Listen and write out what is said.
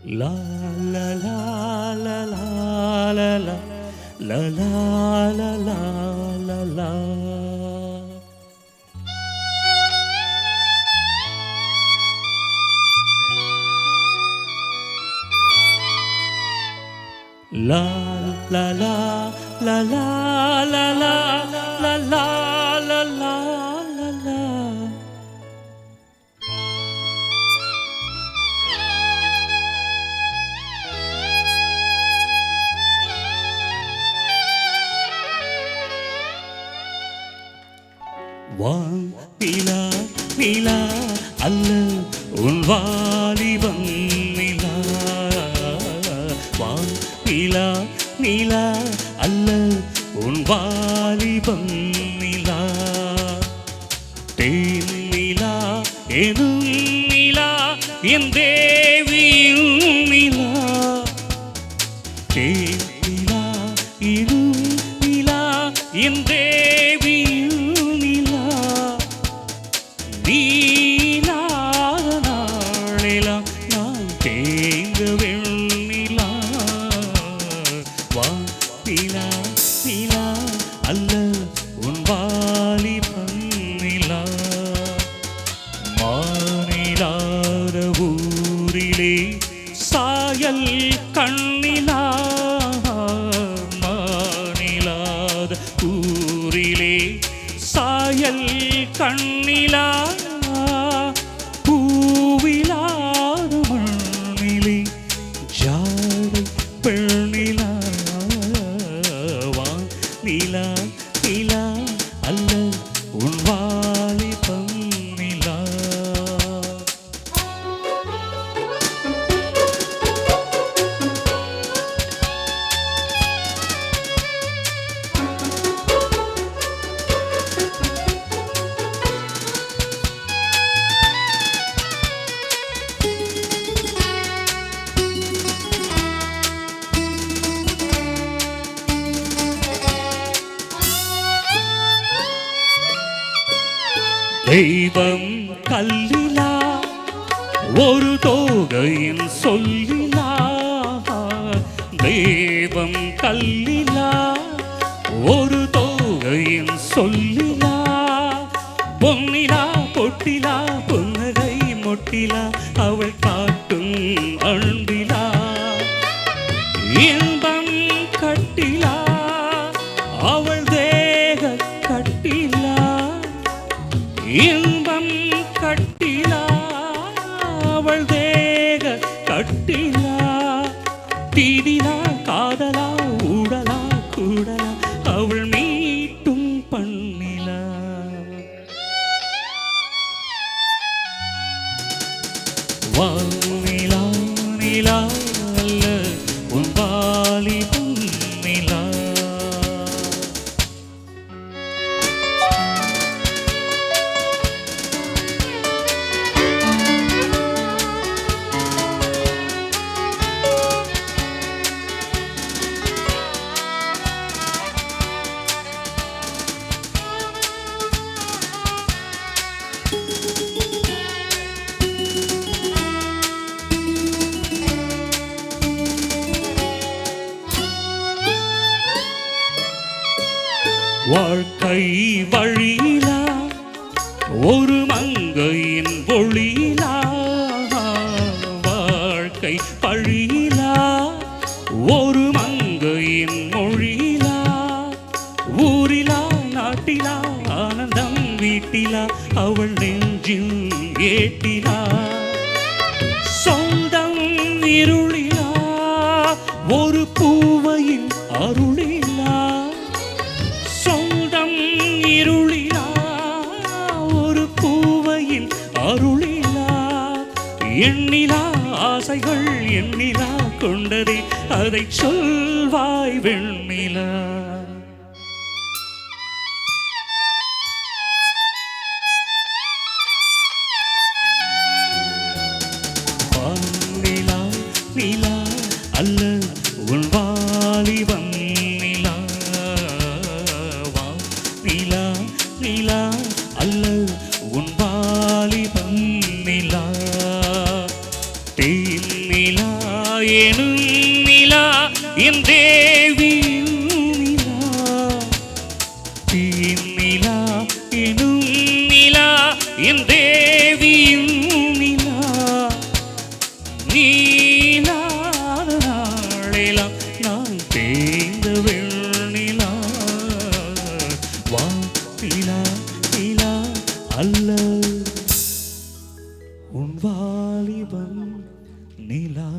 La la la la la la la la la la la la la. La la la la la la la la la la la la. வான் நிலா நிலா அல்ல உன் வாலிபம் நிலா. வான் நிலா நிலா அல்ல உன் வாலிபம் நிலா. தேன் நிலா எனும் நிலா என் தேவியும் நிலா. தேன் நிலா எனும் நிலா என் தேவியும் நிலா. நீலாத நாளெல்லாம் நான் தேங்க வெண்ணிலா. வா நிலா நிலா அல்ல உன் வாலிபம் நிலா. மாநிலாத ஊரிலே சாயல் கண்ணிலா. மாநிலாத ஊரிலே சாயல் கண்ணிலா. பூவிலாத மண்ணிலே ஜாடை பெண்ணிலா. வா நிலா நிலா அல்ல உன் வாலிபம் நிலா. தெய்வம் கல்லிலா ஒரு தோகையின் சொல்லிலா. தெய்வம் கல்லிலா ஒரு தோகையின் சொல்லிலா. பொன்னிலா பொட்டிலா புன்னகை மொட்டிலா அவள் காட்டும் அன்பிலா. இன்பம் கட்டிலா அவள் தேக கட்டிலா. இன்பம் கட்டிலா அவள் தேக கட்டிலா. தீதிலா காதலா ஊடலா கூடலா அவள் மீட்டும் பண்ணிலா. வா நிலா நிலா அல்ல உன் வாலிபம் நிலா. வாழ்க்கை வழியிலா ஒரு மங்கையின் ஒளியிலா. வாழ்க்கை பழியிலா ஒரு மங்கையின் மொழியிலா. ஊரிலா நாட்டிலா ஆனந்தம் வீட்டிலா அவள் நெஞ்சில் ஏட்டிலா. சொந்தம் இருளிலா ஒரு பூவையின் அருளிலா. சொந்தம் இருளிலா ஒரு பூவையின் அருளிலா. எண்ணிலா ஆசைகள் எண்ணிலா கொண்டதே அதை சொல்வாய் வெண்ணிலா. நிலா நிலா அல்ல உன் வாலிபம் நிலா. வா நிலா நிலா அல்ல உன் வாலிபம் நிலா. தேன் நிலா என் தேவியின் நிலா தீநிலா எனும் நிலா என் தேவியின் நிலா நீலாத நாளெல்லாம் நான் தேய்ந்த வெண்ணிலா வா நிலா நிலா அல்ல உன் வாலிபன் நிலா